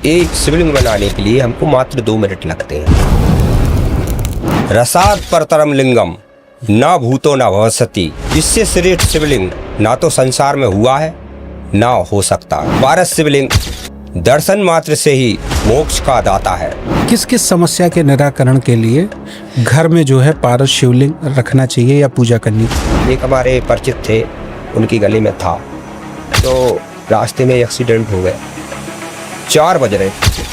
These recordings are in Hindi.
एक शिवलिंग बनाने के लिए हमको मात्र 2 मिनट लगते हैं। रसात परतरम लिंगम ना भूतो ना भविष्यति। इससे श्रेष्ठ शिवलिंग ना तो संसार में हुआ है ना हो सकता। पारस शिवलिंग दर्शन मात्र से ही मोक्ष का दाता है। किस किस समस्या के निराकरण के लिए घर में जो है पारस शिवलिंग रखना चाहिए या पूजा करनी चाहिए? एक हमारे परिचित थे, उनकी गली में था, तो रास्ते में एक्सीडेंट हो गया। 4 बज रहे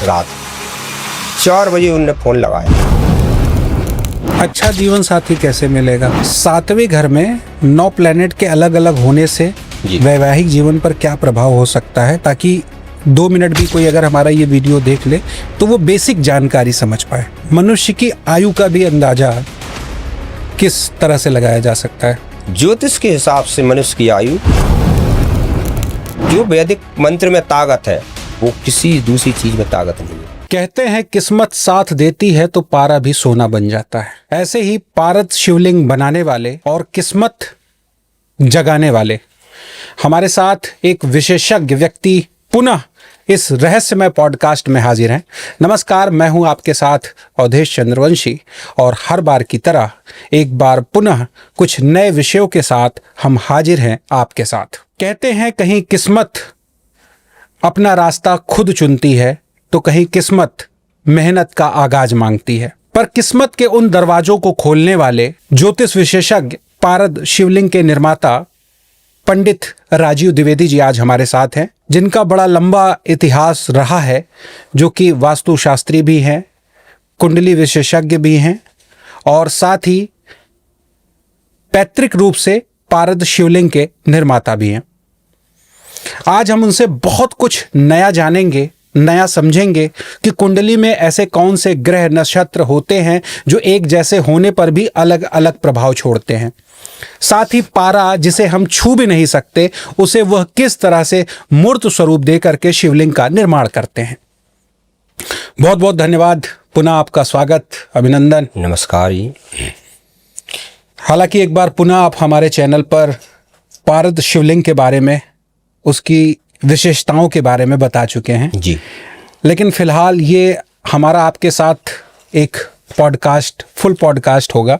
रात, 4 बजे उनने फोन लगाया। अच्छा जीवन साथी कैसे मिलेगा? 7वें घर में 9 प्लैनेट के अलग अलग होने से वैवाहिक जीवन पर क्या प्रभाव हो सकता है, ताकि 2 मिनट भी कोई अगर हमारा ये वीडियो देख ले तो वो बेसिक जानकारी समझ पाए। मनुष्य की आयु का भी अंदाजा किस तरह से लगाया जा सकता है? ज्योतिष के हिसाब से मनुष्य की आयु, जो वैदिक मंत्र में ताकत है वो किसी दूसरी चीज में ताकत नहीं है। कहते हैं किस्मत साथ देती है तो पारा भी सोना बन जाता है। ऐसे ही पारस शिवलिंग बनाने वाले और किस्मत जगाने वाले हमारे साथ एक विशेषज्ञ व्यक्ति पुनः इस रहस्यमय पॉडकास्ट में हाजिर हैं। नमस्कार, मैं हूं आपके साथ अवधेश चंद्रवंशी और हर बार की तरह एक बार पुनः कुछ नए विषयों के साथ हम हाजिर हैं आपके साथ। कहते हैं कहीं किस्मत अपना रास्ता खुद चुनती है तो कहीं किस्मत मेहनत का आगाज मांगती है। पर किस्मत के उन दरवाजों को खोलने वाले ज्योतिष विशेषज्ञ पारद शिवलिंग के निर्माता पंडित राजीव द्विवेदी जी आज हमारे साथ हैं, जिनका बड़ा लंबा इतिहास रहा है, जो कि वास्तुशास्त्री भी हैं, कुंडली विशेषज्ञ भी हैं और साथ ही पैतृक रूप से पारद शिवलिंग के निर्माता भी हैं। आज हम उनसे बहुत कुछ नया जानेंगे, नया समझेंगे कि कुंडली में ऐसे कौन से ग्रह नक्षत्र होते हैं जो एक जैसे होने पर भी अलग अलग प्रभाव छोड़ते हैं। साथ ही पारा, जिसे हम छू भी नहीं सकते, उसे वह किस तरह से मूर्त स्वरूप दे करके शिवलिंग का निर्माण करते हैं। बहुत बहुत धन्यवाद, पुनः आपका स्वागत, अभिनंदन। नमस्कार जी। हालांकि एक बार पुनः आप हमारे चैनल पर पारद शिवलिंग के बारे में, उसकी विशेषताओं के बारे में बता चुके हैं जी, लेकिन फिलहाल ये हमारा आपके साथ एक पॉडकास्ट, फुल पॉडकास्ट होगा,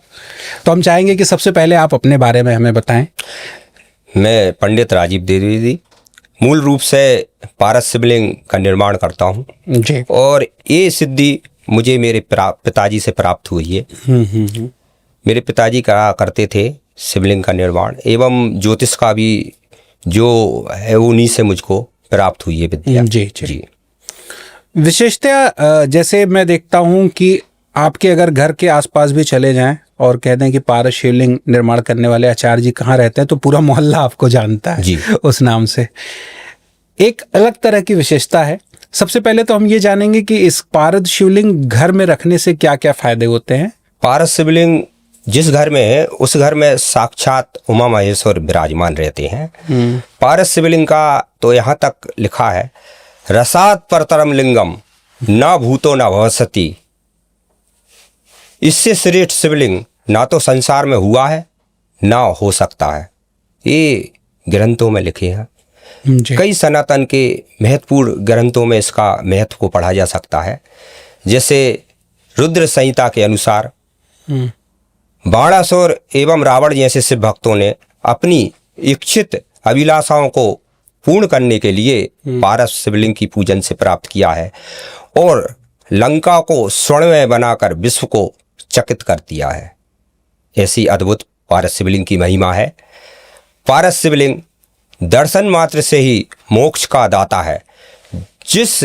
तो हम चाहेंगे कि सबसे पहले आप अपने बारे में हमें बताएं। मैं पंडित राजीव द्विवेदी मूल रूप से पारस शिवलिंग का निर्माण करता हूँ जी। और ये सिद्धि मुझे मेरे पिताजी से प्राप्त हुई है। मेरे पिताजी करा करते थे शिवलिंग का निर्माण एवं ज्योतिष का भी जो है उन्हीं से मुझको प्राप्त हुई है विद्या। जी। विशेषतः जैसे मैं देखता हूँ कि आपके अगर घर के आसपास भी चले जाएं और कह दें कि पारस शिवलिंग निर्माण करने वाले आचार्य जी कहाँ रहते हैं, तो पूरा मोहल्ला आपको जानता है जी, उस नाम से। एक अलग तरह की विशेषता है। सबसे पहले तो हम ये जानेंगे कि इस पारद शिवलिंग घर में रखने से क्या क्या फायदे होते हैं। पारस शिवलिंग जिस घर में है उस घर में साक्षात उमा महेश्वर विराजमान रहते हैं। पारस शिवलिंग का तो यहाँ तक लिखा है, रसात परतरम लिंगम ना भूतो ना भविष्यति। इससे श्रेष्ठ शिवलिंग ना तो संसार में हुआ है ना हो सकता है। ये ग्रंथों में लिखे हैं। कई सनातन के महत्वपूर्ण ग्रंथों में इसका महत्व को पढ़ा जा सकता है। जैसे रुद्र संहिता के अनुसार बाणासुर एवं रावण जैसे शिव भक्तों ने अपनी इच्छित अभिलाषाओं को पूर्ण करने के लिए पारस शिवलिंग की पूजन से प्राप्त किया है और लंका को स्वर्णमय बनाकर विश्व को चकित कर दिया है। ऐसी अद्भुत पारस शिवलिंग की महिमा है। पारस शिवलिंग दर्शन मात्र से ही मोक्ष का दाता है। जिस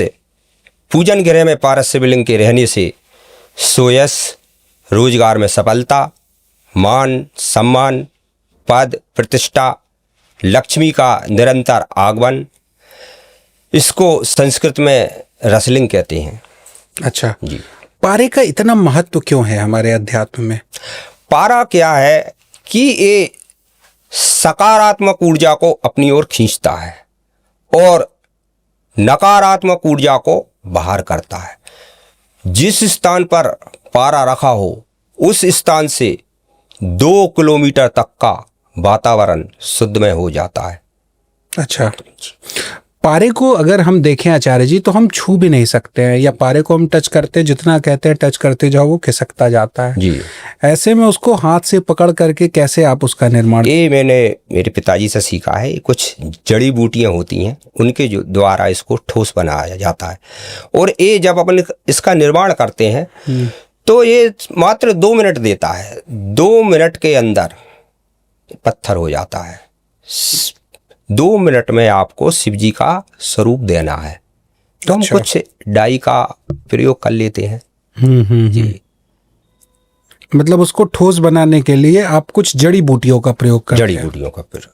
पूजन गृह में पारस शिवलिंग के रहने से सोयस, रोजगार में सफलता, मान सम्मान, पद प्रतिष्ठा, लक्ष्मी का निरंतर आगमन, इसको संस्कृत में रसलिंग कहते हैं। अच्छा जी। पारे का इतना महत्व क्यों है हमारे अध्यात्म में? पारा क्या है कि ये सकारात्मक ऊर्जा को अपनी ओर खींचता है और नकारात्मक ऊर्जा को बाहर करता है। जिस स्थान पर पारा रखा हो उस स्थान से 2 किलोमीटर तक का वातावरण शुद्धमय हो जाता है। अच्छा, पारे को अगर हम देखें आचार्य जी तो हम छू भी नहीं सकते हैं, या पारे को हम टच करते, जितना कहते हैं टच करते जाओ वो खिसकता जाता है जी। ऐसे में उसको हाथ से पकड़ करके कैसे आप उसका निर्माण? ये मैंने मेरे पिताजी से सीखा है। कुछ जड़ी बूटियां होती हैं, उनके जो द्वारा इसको ठोस बनाया जाता है। और ये जब अपन इसका निर्माण करते हैं तो ये मात्र 2 मिनट देता है। 2 मिनट के अंदर पत्थर हो जाता है। 2 मिनट में आपको शिव जी का स्वरूप देना है, तो हम अच्छा। कुछ डाई का प्रयोग कर लेते हैं। जी। मतलब उसको ठोस बनाने के लिए आप कुछ जड़ी बूटियों का प्रयोग करते जड़ी हैं, बूटियों का प्रयोग।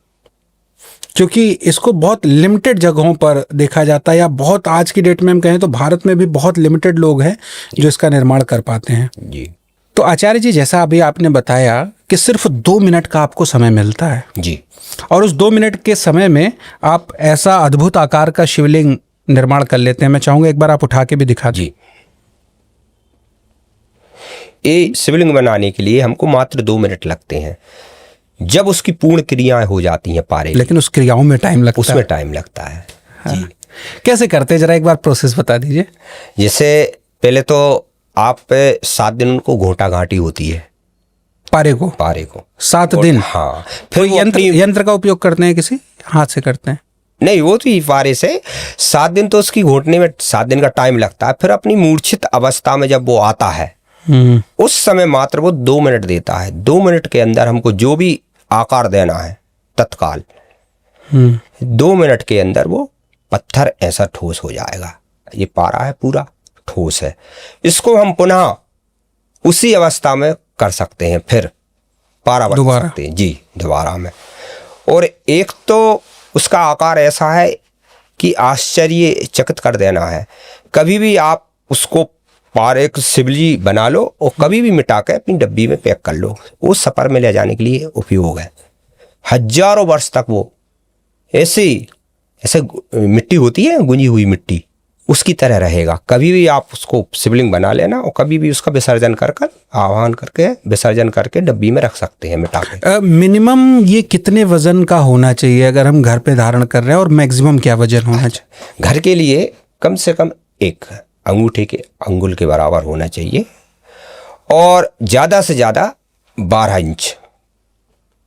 क्योंकि इसको बहुत लिमिटेड जगहों पर देखा जाता है, या बहुत आज की डेट में हम कहें तो भारत में भी बहुत लिमिटेड लोग हैं जो इसका निर्माण कर पाते हैं। जी तो आचार्य जी, जैसा अभी आपने बताया कि सिर्फ 2 मिनट का आपको समय मिलता है, जी। और उस 2 मिनट के समय में आप ऐसा अद्भुत आकार का शिवलिंग निर्माण कर लेते हैं। मैं चाहूंगा एक बार आप उठा के भी दिखा दें। जी। ये शिवलिंग बनाने के लिए हमको मात्र 2 मिनट लगते हैं। जब उसकी पूर्ण क्रियाएं हो जाती हैं पारे की, लेकिन उस क्रियाओं में टाइम लगता उसमें है। टाइम लगता है। जी। कैसे करते हैं, जरा एक बार प्रोसेस बता दीजिए। जैसे पहले तो आप 7 दिन उनको घोंटा घाटी होती है पारे पारे को। 7 दिन? हाँ। फिर वो यंत्र का उपयोग करते हैं, किसी हाथ से करते हैं? नहीं, वो तो ही पारे से 7 दिन तो उसकी घोटने में 7 दिन का टाइम लगता है। फिर अपनी मूर्छित अवस्था में जब वो आता है उस समय मात्र वो 2 मिनट देता है। 2 मिनट के अंदर हमको जो भी आकार देना है तत्काल 2 मिनट के अंदर वो पत्थर ऐसा ठोस हो जाएगा। ये पारा है, पूरा ठोस है। इसको हम पुनः उसी अवस्था में कर सकते हैं, फिर पारा बना दोबारा? सकते हैं। जी, दोबारा में। और एक तो उसका आकार ऐसा है कि आश्चर्यचकित कर देना है। कभी भी आप उसको पारे एक शिवजी बना लो और कभी भी मिटा के अपनी डब्बी में पैक कर लो, वो सफर में ले जाने के लिए उपयोग है। हजारों वर्ष तक वो ऐसे मिट्टी होती है, गुंजी हुई मिट्टी, उसकी तरह रहेगा। कभी भी आप उसको शिवलिंग बना लेना और कभी भी उसका विसर्जन कर आह्वान करके विसर्जन करके डब्बी में रख सकते हैं मिटा के। मिनिमम ये कितने वजन का होना चाहिए अगर हम घर पे धारण कर रहे हैं, और मैक्सिमम क्या वजन होना चाहिए? घर के लिए कम से कम एक अंगूठे के अंगुल के बराबर होना चाहिए, और ज़्यादा से ज़्यादा 12 इंच।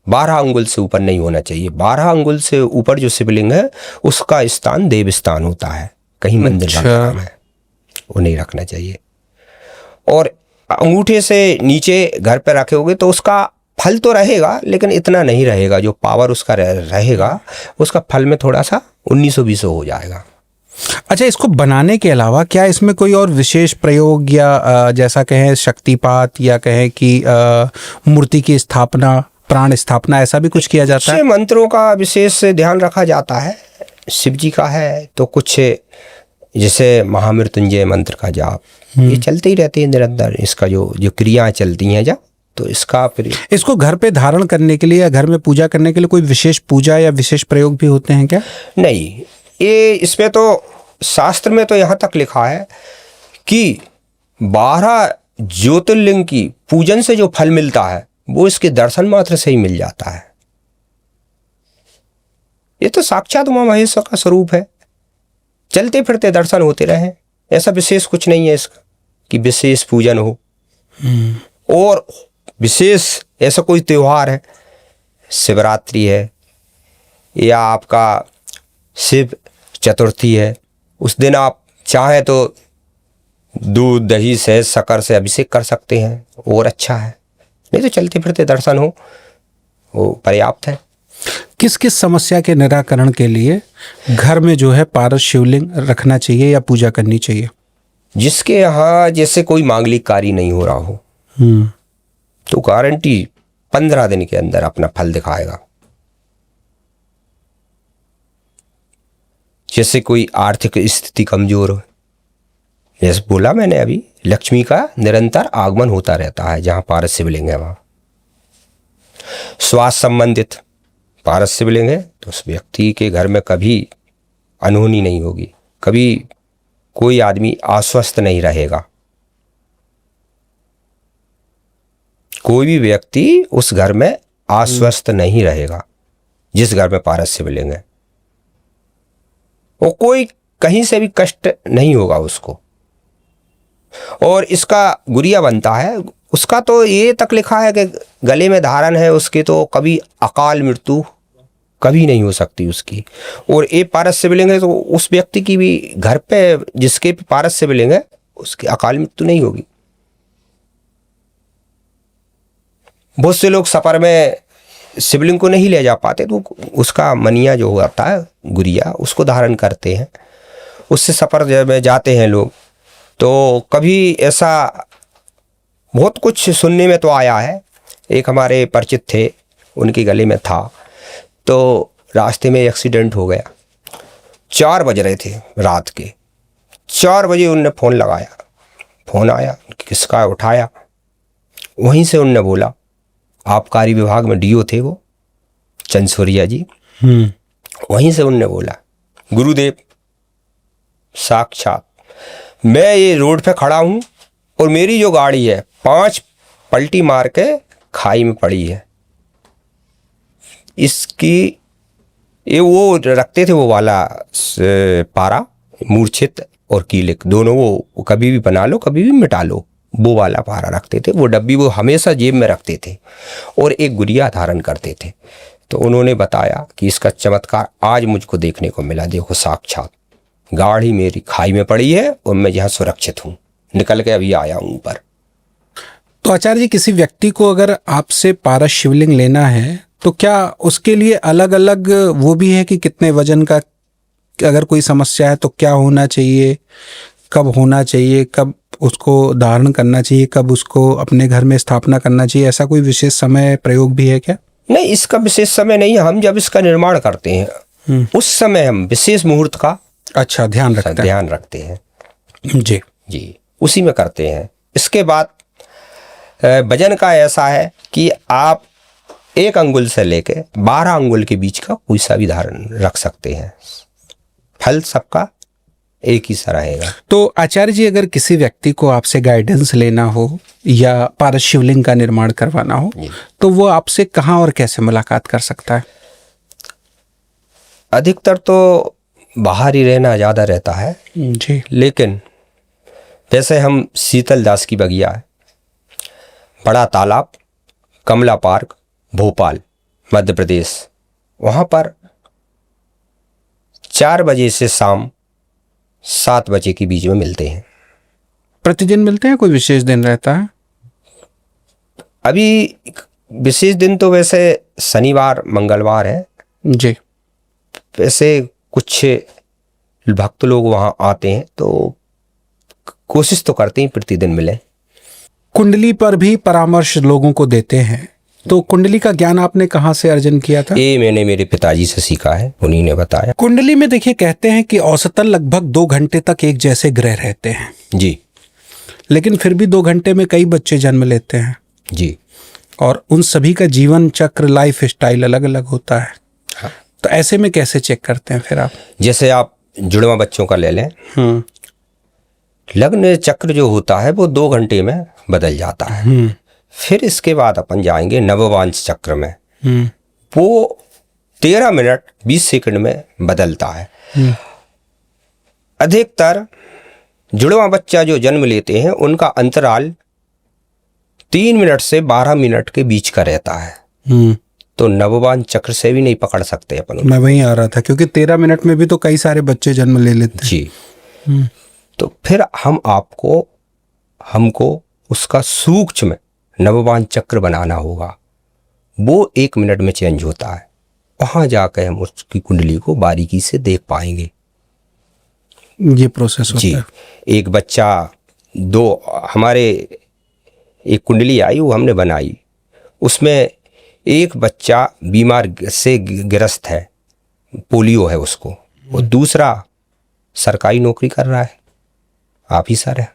12 अंगुल से ऊपर नहीं होना चाहिए। 12 अंगुल से ऊपर जो शिवलिंग है उसका स्थान देव स्थान होता है, कहीं मंदिर का काम है, वो नहीं रखना चाहिए। और अंगूठे से नीचे घर पे रखे होगे तो उसका फल तो रहेगा, लेकिन इतना नहीं रहेगा। जो पावर उसका रहेगा, उसका फल में थोड़ा सा 1920 हो जाएगा। अच्छा, इसको बनाने के अलावा क्या इसमें कोई और विशेष प्रयोग, या जैसा कहें शक्तिपात, या कहें कि मूर्ति की स्थापना, प्राण स्थापना, ऐसा भी कुछ किया जाता है? मंत्रों का विशेष ध्यान रखा जाता है। शिव जी का है तो कुछ जैसे महामृत्युंजय मंत्र का जाप, ये चलते ही रहते हैं निरंतर। इसका जो क्रियाएं चलती हैं जब, तो इसका फिर इसको घर पे धारण करने के लिए या घर में पूजा करने के लिए कोई विशेष पूजा या विशेष प्रयोग भी होते हैं क्या? नहीं, ये इसमें तो शास्त्र में तो यहाँ तक लिखा है कि 12 ज्योतिर्लिंग की पूजन से जो फल मिलता है वो इसके दर्शन मात्र से ही मिल जाता है। ये तो साक्षात उमा महेश्वर का स्वरूप है। चलते फिरते दर्शन होते रहे, ऐसा विशेष कुछ नहीं है इसका कि विशेष पूजन हो। और विशेष ऐसा कोई त्योहार है, शिवरात्रि है या आपका शिव चतुर्थी है, उस दिन आप चाहें तो दूध दही से शक्कर से अभिषेक कर सकते हैं, और अच्छा है। नहीं तो चलते फिरते दर्शन हो वो पर्याप्त है। किस किस समस्या के निराकरण के लिए घर में जो है पारस शिवलिंग रखना चाहिए या पूजा करनी चाहिए? जिसके यहाँ जैसे कोई मांगलिक कार्य नहीं हो रहा हो तो गारंटी 15 दिन के अंदर अपना फल दिखाएगा। जैसे कोई आर्थिक स्थिति कमजोर हो, जैसे बोला मैंने अभी, लक्ष्मी का निरंतर आगमन होता रहता है जहाँ पारस शिवलिंग है वहाँ। स्वास्थ्य संबंधित पारस शिवलिंग है तो उस व्यक्ति के घर में कभी अनहोनी नहीं होगी, कभी कोई आदमी अस्वस्थ नहीं रहेगा। कोई भी व्यक्ति उस घर में अस्वस्थ नहीं रहेगा जिस घर में पारस शिवलिंग है। और कोई कहीं से भी कष्ट नहीं होगा उसको। और इसका गुरिया बनता है, उसका तो ये तक लिखा है कि गले में धारण है उसके, तो कभी अकाल मृत्यु कभी नहीं हो सकती उसकी। और ये पारस शिवलिंग है तो उस व्यक्ति की भी घर पे जिसके पारस शिवलिंग है उसकी अकाल मृत्यु नहीं होगी। बहुत से लोग सफर में शिवलिंग को नहीं ले जा पाते तो उसका मनिया जो होता है गुरिया उसको धारण करते हैं, उससे सफर में जाते हैं लोग। तो कभी ऐसा बहुत कुछ सुनने में तो आया है। एक हमारे परिचित थे, उनके गले में था, तो रास्ते में एक्सीडेंट हो गया। 4 बज रहे थे रात के, 4 बजे उनने फ़ोन लगाया, फ़ोन आया, किसका उठाया, वहीं से उनने बोला, आबकारी विभाग में डीओ थे वो चंदसुरिया जी, वहीं से उनने बोला, गुरुदेव साक्षात मैं ये रोड पे खड़ा हूँ और मेरी जो गाड़ी है 5 पलटी मार के खाई में पड़ी है। इसकी ये वो रखते थे वो वाला पारा, मूर्छित और कीलिक दोनों, वो कभी भी बना लो कभी भी मिटा लो, वो वाला पारा रखते थे। वो डब्बी वो हमेशा जेब में रखते थे और एक गुड़िया धारण करते थे। तो उन्होंने बताया कि इसका चमत्कार आज मुझको देखने को मिला। देखो साक्षात गाड़ी मेरी खाई में पड़ी है और मैं यहाँ सुरक्षित हूँ, निकल के अभी आया हूँ ऊपर। तो आचार्य जी, किसी व्यक्ति को अगर आपसे पारस शिवलिंग लेना है तो क्या उसके लिए अलग अलग वो भी है कि कितने वजन का, अगर कोई समस्या है तो क्या होना चाहिए, कब होना चाहिए, कब उसको धारण करना चाहिए, कब उसको अपने घर में स्थापना करना चाहिए, ऐसा कोई विशेष समय प्रयोग भी है क्या? नहीं, इसका विशेष समय नहीं है। हम जब इसका निर्माण करते हैं उस समय हम विशेष मुहूर्त का अच्छा ध्यान रखते हैं जी जी, उसी में करते हैं। इसके बाद वजन का ऐसा है कि आप 1 अंगुल से लेके 12 अंगुल के बीच का कोई सा भी धारण रख सकते हैं, फल सबका एक ही सा रहेगा। तो आचार्य जी, अगर किसी व्यक्ति को आपसे गाइडेंस लेना हो या पारस शिवलिंग का निर्माण करवाना हो तो वो आपसे कहाँ और कैसे मुलाकात कर सकता है? अधिकतर तो बाहर ही रहना ज़्यादा रहता है जी, लेकिन वैसे हम शीतल दास की बगिया है, बड़ा तालाब, कमला पार्क, भोपाल मध्य प्रदेश, वहाँ पर 4 बजे से शाम 7 बजे के बीच में मिलते हैं। प्रतिदिन मिलते हैं, कोई विशेष दिन रहता है? अभी विशेष दिन तो वैसे शनिवार मंगलवार है जी। वैसे कुछ भक्त लोग वहाँ आते हैं तो कोशिश तो करते हैं प्रतिदिन मिले। कुंडली पर भी परामर्श लोगों को देते हैं, तो कुंडली का ज्ञान आपने कहाँ से अर्जन किया था? ये मैंने मेरे पिताजी से सीखा है, उन्हीं ने बताया। कुंडली में देखिए कहते हैं कि औसतन लगभग 2 घंटे तक एक जैसे ग्रह रहते हैं जी, लेकिन फिर भी 2 घंटे में कई बच्चे जन्म लेते हैं जी, और उन सभी का जीवन चक्र, लाइफ स्टाइल अलग अलग होता है। हाँ। तो ऐसे में कैसे चेक करते हैं फिर आप? जैसे आप जुड़वा बच्चों का ले लें, लग्न चक्र जो होता है वो 2 घंटे में बदल जाता है। फिर इसके बाद अपन जाएंगे नववांश चक्र में, वो 13 मिनट 20 सेकंड में बदलता है। अधिकतर जुड़वा बच्चा जो जन्म लेते हैं उनका अंतराल 3 मिनट से 12 मिनट के बीच का रहता है। तो नववांश चक्र से भी नहीं पकड़ सकते अपन। मैं वहीं आ रहा था क्योंकि 13 मिनट में भी तो कई सारे बच्चे जन्म ले लेते हैं। जी। तो फिर हमको उसका सूक्ष्म नववांश चक्र बनाना होगा, वो 1 मिनट में चेंज होता है। वहाँ जाकर हम उसकी कुंडली को बारीकी से देख पाएंगे। ये प्रोसेस होता जी। है। एक बच्चा हमारे एक कुंडली आई वो हमने बनाई, उसमें एक बच्चा बीमार से ग्रस्त है, पोलियो है उसको, और दूसरा सरकारी नौकरी कर रहा है, ऑफिसर है।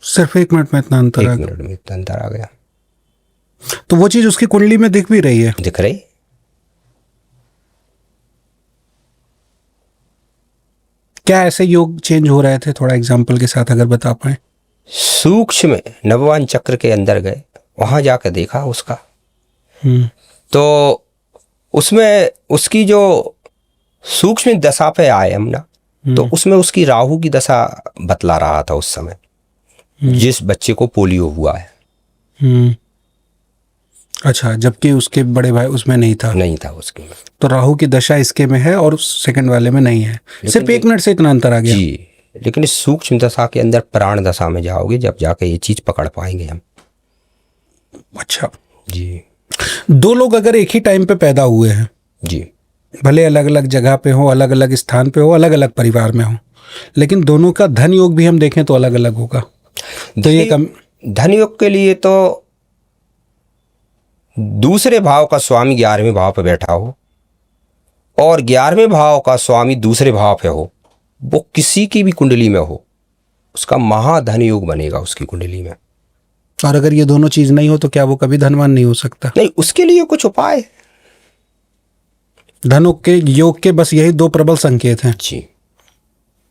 सिर्फ 1 मिनट में इतना अंतर 1 आ गया। मिनट में इतना अंतर आ गया। तो वो चीज उसकी कुंडली में दिख भी रही है। दिख रही। क्या ऐसे योग चेंज हो रहे थे? थोड़ा एग्जांपल के साथ अगर बता पाए। सूक्ष्म नववांश चक्र के अंदर गए, वहां जाकर देखा उसका, तो उसमें उसकी जो सूक्ष्म दशा पे आए हम ना, तो उसमें उसकी राहु की दशा बतला रहा था उस समय, जिस बच्चे को पोलियो हुआ है। अच्छा, जबकि उसके बड़े भाई उसमें नहीं था। नहीं था उसके में। तो राहु की दशा इसके में है और सेकंड वाले में नहीं है, सिर्फ 1 मिनट से इतना अंतर आ गया। जी, लेकिन इस सूक्ष्म दशा के अंदर प्राण दशा में जाओगे जब जाके ये चीज पकड़ पाएंगे हम। अच्छा जी 2 लोग अगर एक ही टाइम पे पैदा हुए हैं, जी, भले अलग अलग जगह पे हो, अलग अलग स्थान पे हो, अलग अलग परिवार में हो, लेकिन दोनों का धन योग भी हम देखें तो अलग अलग होगा। तो ये धन योग के लिए तो दूसरे भाव का स्वामी 11वें भाव पे बैठा हो और 11वें भाव का स्वामी दूसरे भाव पे हो, वो किसी की भी कुंडली में हो, उसका महाधन योग बनेगा उसकी कुंडली में। और अगर ये दोनों चीज नहीं हो तो क्या वो कभी धनवान नहीं हो सकता? नहीं, उसके लिए कुछ उपाय। धन के योग के बस यही 2 प्रबल संकेत हैं। जी,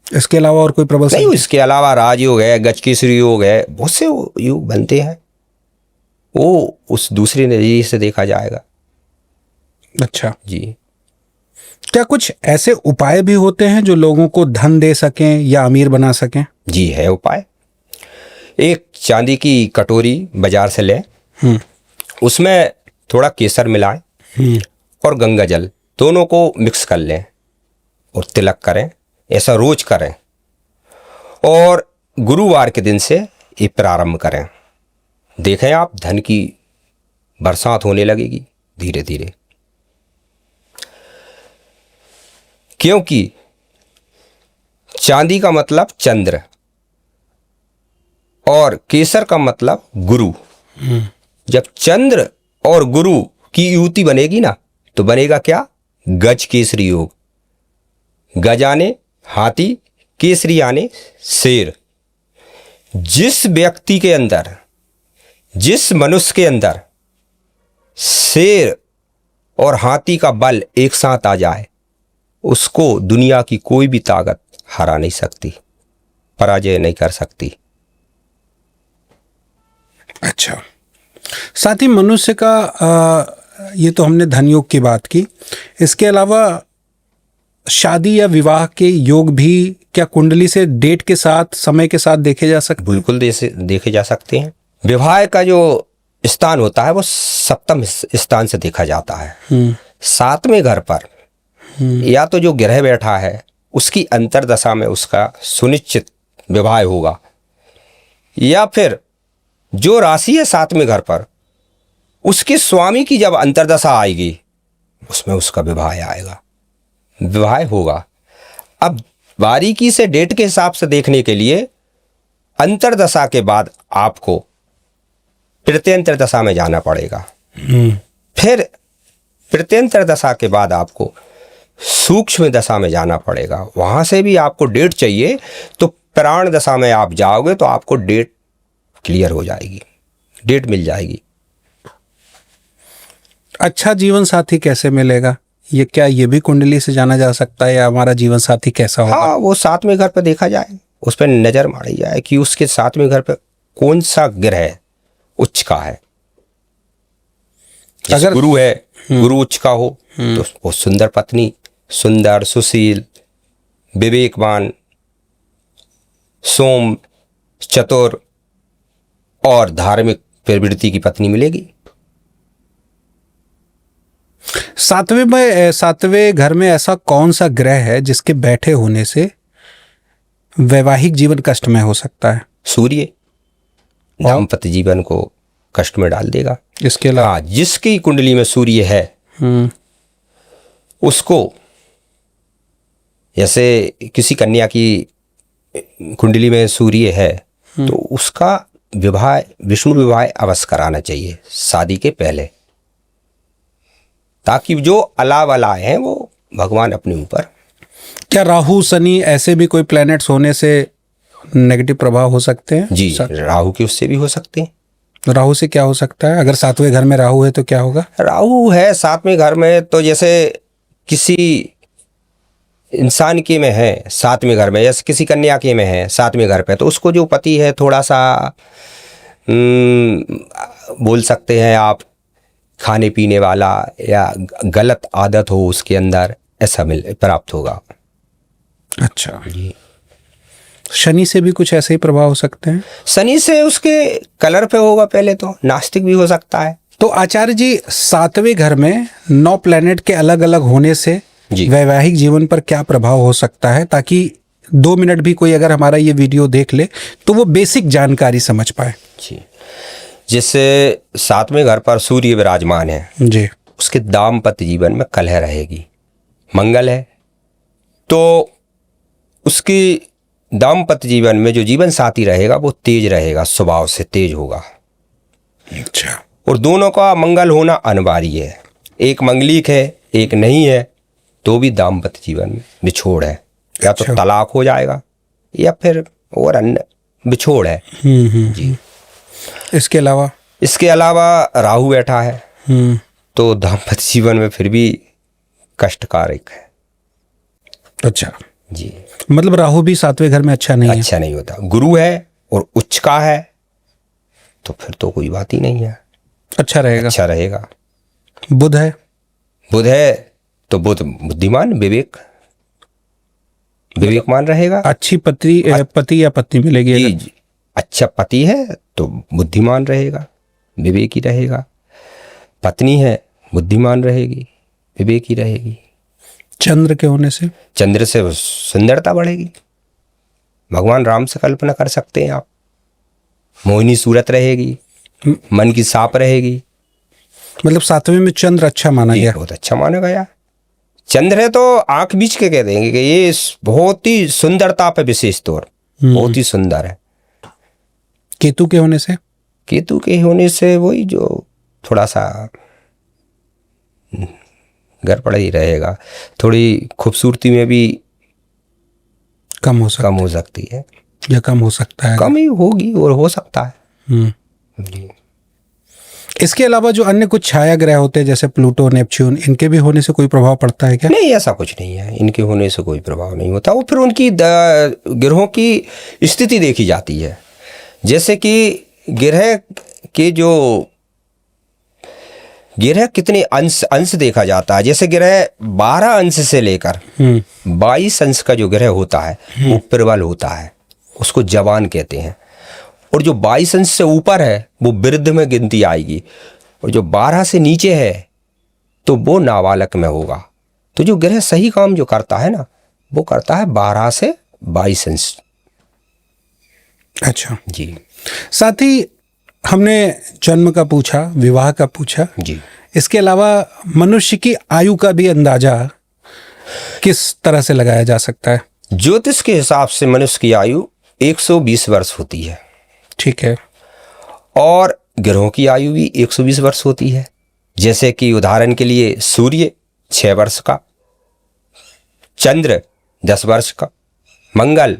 इसके अलावा और कोई प्रबल नहीं, इसके अलावा राजयोग है, गजकेसरी योग है, बहुत से योग बनते हैं, वो उस दूसरे नजरिए से देखा जाएगा। अच्छा जी, क्या कुछ ऐसे उपाय भी होते हैं जो लोगों को धन दे सकें या अमीर बना सकें? जी है उपाय। एक चांदी की कटोरी बाजार से लें, उसमें थोड़ा केसर मिलाएं और गंगा जल दोनों को मिक्स कर लें और तिलक करें। ऐसा रोज करें और गुरुवार के दिन से ये प्रारंभ करें। देखें आप, धन की बरसात होने लगेगी धीरे धीरे, क्योंकि चांदी का मतलब चंद्र और केसर का मतलब गुरु। जब चंद्र और गुरु की युति बनेगी ना, तो बनेगा क्या? गज केसरी योग। गज आने हाथी, केसरी आने शेर। जिस व्यक्ति के अंदर, जिस मनुष्य के अंदर शेर और हाथी का बल एक साथ आ जाए, उसको दुनिया की कोई भी ताकत हरा नहीं सकती, पराजय नहीं कर सकती। अच्छा, साथ ही मनुष्य का ये तो हमने धन योग की बात की, इसके अलावा शादी या विवाह के योग भी क्या कुंडली से डेट के साथ, समय के साथ देखे जा सकते? बिल्कुल देखे जा सकते हैं। विवाह का जो स्थान होता है वो सप्तम स्थान से देखा जाता है। 7वें घर पर या तो जो ग्रह बैठा है उसकी अंतरदशा में उसका सुनिश्चित विवाह होगा, या फिर जो राशि है 7वें घर पर उसके स्वामी की जब अंतरदशा आएगी उसमें उसका विवाह आएगा, विवाह होगा। अब बारीकी से डेट के हिसाब से देखने के लिए अंतरदशा के बाद आपको प्रत्यंतर दशा में जाना पड़ेगा। फिर प्रत्यंतर दशा के बाद आपको सूक्ष्म दशा में जाना पड़ेगा। वहां से भी आपको डेट चाहिए तो प्राण दशा में आप जाओगे तो आपको डेट क्लियर हो जाएगी, डेट मिल जाएगी। अच्छा जीवन साथी कैसे मिलेगा? ये क्या ये भी कुंडली से जाना जा सकता है, या हमारा जीवन साथी कैसा होगा? हाँ, वो 7वें घर पर देखा जाए, उस पर नजर मारी जाए कि उसके 7वें घर पर कौन सा ग्रह उच्च का है। अगर गुरु है, गुरु उच्च का हो तो वो सुंदर पत्नी, सुंदर, सुशील, विवेकवान, सोम, चतुर और धार्मिक प्रवृत्ति की पत्नी मिलेगी। 7वें घर में ऐसा कौन सा ग्रह है जिसके बैठे होने से वैवाहिक जीवन कष्ट में हो सकता है? सूर्य दाम्पत्य जीवन को कष्ट में डाल देगा। इसके अलावा हाँ, जिसकी कुंडली में सूर्य है उसको, जैसे किसी कन्या की कुंडली में सूर्य है तो उसका विवाह, विष्णु विवाह अवश्य कराना चाहिए शादी के पहले, ताकि जो अलाव अलाए हैं वो भगवान अपने ऊपर। क्या राहु शनि ऐसे भी कोई प्लैनेट्स होने से नेगेटिव प्रभाव हो सकते हैं? जी, राहु के उससे भी हो सकते हैं। राहु से क्या हो सकता है? अगर 7वें घर में राहु है तो क्या होगा? राहु है 7वें घर में तो जैसे किसी इंसान के में है 7वें घर में, जैसे किसी कन्या के में है 7वें घर पे, तो उसको जो पति है थोड़ा सा बोल सकते हैं आप खाने पीने वाला या गलत आदत हो उसके अंदर, ऐसा प्राप्त होगा। अच्छा, शनि से भी कुछ ऐसे ही प्रभाव हो सकते हैं? शनि से उसके कलर पे होगा, पहले तो नास्तिक भी हो सकता है। तो आचार्य जी, 7वें घर में 9 प्लैनेट के अलग अलग होने से जी। वैवाहिक जीवन पर क्या प्रभाव हो सकता है, ताकि 2 मिनट भी कोई अगर हमारा ये वीडियो देख ले तो वो बेसिक जानकारी समझ पाए। जी, जिससे 7वें घर पर सूर्य विराजमान है जी। उसके दाम्पत्य जीवन में कलह रहेगी। मंगल है तो उसकी दाम्पत्य जीवन में जो जीवन साथी रहेगा वो तेज रहेगा, स्वभाव से तेज होगा। अच्छा। और दोनों का मंगल होना अनिवार्य है। एक मंगलिक है, एक नहीं है, तो भी दाम्पत्य जीवन में बिछोड़ है, या तो अच्छा। तलाक हो जाएगा या फिर और अन्य बिछोड़ है। जी। इसके अलावा राहु बैठा है तो दाम्पत्य जीवन में फिर भी कष्टकारक है। अच्छा जी, मतलब राहु भी 7वें घर में अच्छा नहीं है? अच्छा नहीं होता। गुरु है और उच्च का है तो फिर तो कोई बात ही नहीं है, अच्छा रहेगा। अच्छा रहेगा। बुध है? बुध है तो बुध बुद्धिमान, विवेकमान रहेगा। अच्छी पति या पत्नी मिलेगी अगर? जी, अच्छा पति है तो बुद्धिमान रहेगा, विवेकी रहेगा। पत्नी है बुद्धिमान रहेगी, विवेकी रहेगी। चंद्र के होने से? चंद्र से सुंदरता बढ़ेगी। भगवान राम से कल्पना कर सकते हैं आप, मोहिनी सूरत रहेगी, मन की साफ रहेगी। मतलब 7वें में चंद्र अच्छा माना गया? बहुत अच्छा माना गया। चंद्र है तो आंख बीच के कह देंगे कि ये बहुत ही सुंदरता पे विशेष तौर, बहुत ही सुंदर है। केतु के होने से? केतु के होने से वही जो थोड़ा सा गड़बड़ ही रहेगा, थोड़ी खूबसूरती में भी कम हो सकती है, या कम हो सकता है? कम ही होगी और हो सकता है। जी। इसके अलावा जो अन्य कुछ छाया ग्रह होते हैं जैसे प्लूटो, नेपच्यून, इनके भी होने से कोई प्रभाव पड़ता है क्या? नहीं, ऐसा कुछ नहीं है, इनके होने से कोई प्रभाव नहीं होता। वो फिर उनकी ग्रहों की स्थिति देखी जाती है। जैसे कि ग्रह के जो ग्रह कितने अंश देखा जाता है। जैसे ग्रह 12 अंश से लेकर 22 अंश का जो ग्रह होता है वो प्रबल होता है, उसको जवान कहते हैं। और जो 22 अंश से ऊपर है वो वृद्ध में गिनती आएगी, और जो 12 से नीचे है तो वो नाबालक में होगा। तो जो ग्रह सही काम जो करता है ना, वो करता है 12 से 22 अंश। अच्छा जी। साथ ही हमने जन्म का पूछा, विवाह का पूछा जी। इसके अलावा मनुष्य की आयु का भी अंदाजा किस तरह से लगाया जा सकता है? ज्योतिष के हिसाब से मनुष्य की आयु 120 वर्ष होती है। ठीक है। और ग्रहों की आयु भी 120 वर्ष होती है। जैसे कि उदाहरण के लिए सूर्य 6 वर्ष का, चंद्र 10 वर्ष का, मंगल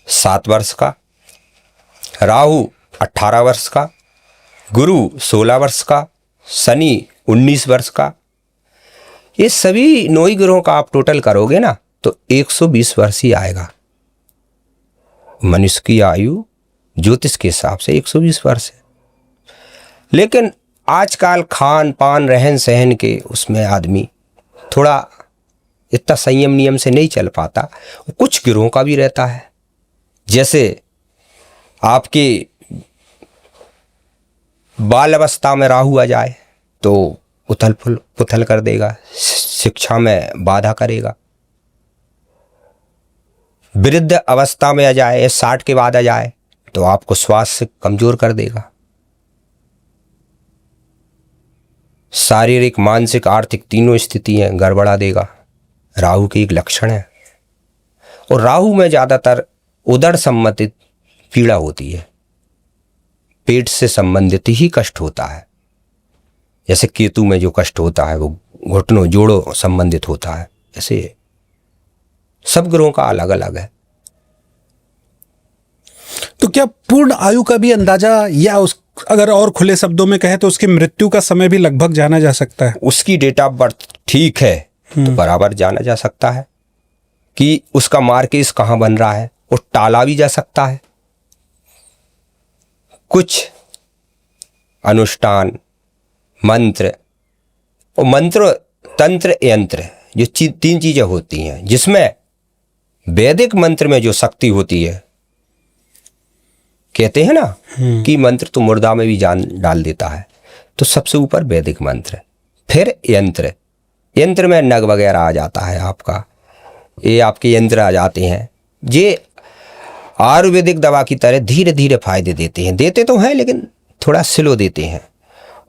7 वर्ष का, राहु 18 वर्ष का, गुरु 16 वर्ष का, शनि 19 वर्ष का। ये सभी 9 ग्रहों का आप टोटल करोगे ना तो 120 वर्ष ही आएगा। मनुष्य की आयु ज्योतिष के हिसाब से 120 वर्ष है। लेकिन आजकल खान पान रहन सहन के उसमें आदमी थोड़ा इतना संयम नियम से नहीं चल पाता। कुछ ग्रहों का भी रहता है, जैसे आपके बाल अवस्था में राहु आ जाए तो उथल पुथल कर देगा, शिक्षा में बाधा करेगा। वृद्ध अवस्था में आ जाए, 60 के बाद आ जाए तो आपको स्वास्थ्य कमजोर कर देगा। शारीरिक, मानसिक, आर्थिक तीनों स्थितियां गड़बड़ा देगा। राहु की एक लक्षण है। और राहु में ज़्यादातर उदर संबंधित पीड़ा होती है, पेट से संबंधित ही कष्ट होता है। जैसे केतु में जो कष्ट होता है वो घुटनों जोड़ों संबंधित होता है। ऐसे सब ग्रहों का अलग अलग है। तो क्या पूर्ण आयु का भी अंदाजा, या उस अगर और खुले शब्दों में कहें तो उसकी मृत्यु का समय भी लगभग जाना जा सकता है? उसकी डेट ऑफ बर्थ ठीक है तो बराबर जाना जा सकता है कि उसका मार्केस कहाँ बन रहा है, और टाला भी जा सकता है। कुछ अनुष्ठान, मंत्र और मंत्र तंत्र यंत्र जो 3 चीजें होती हैं, जिसमें वैदिक मंत्र में जो शक्ति होती है, कहते हैं ना कि मंत्र तो मुर्दा में भी जान डाल देता है, तो सबसे ऊपर वैदिक मंत्र, फिर यंत्र। यंत्र में नग वगैरह आ जाता है आपका, ये आपके यंत्र आ जाते हैं। ये आयुर्वेदिक दवा की तरह धीरे धीरे फायदे देते हैं, देते तो हैं लेकिन थोड़ा स्लो देते हैं।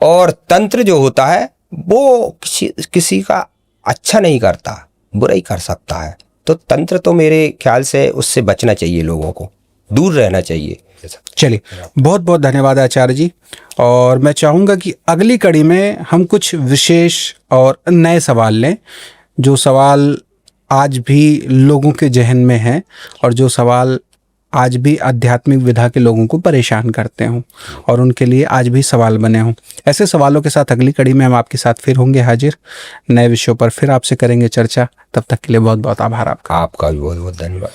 और तंत्र जो होता है वो किसी का अच्छा नहीं करता, बुरा ही कर सकता है। तो तंत्र तो मेरे ख्याल से उससे बचना चाहिए, लोगों को दूर रहना चाहिए। चलिए, बहुत बहुत धन्यवाद आचार्य जी। और मैं चाहूँगा कि अगली कड़ी में हम कुछ विशेष और नए सवाल लें, जो सवाल आज भी लोगों के जहन में हैं और जो सवाल आज भी आध्यात्मिक विधा के लोगों को परेशान करते हों और उनके लिए आज भी सवाल बने हों। ऐसे सवालों के साथ अगली कड़ी में हम आपके साथ फिर होंगे हाजिर, नए विषयों पर फिर आपसे करेंगे चर्चा। तब तक के लिए बहुत बहुत आभार आपका। आपका भी बहुत बहुत धन्यवाद।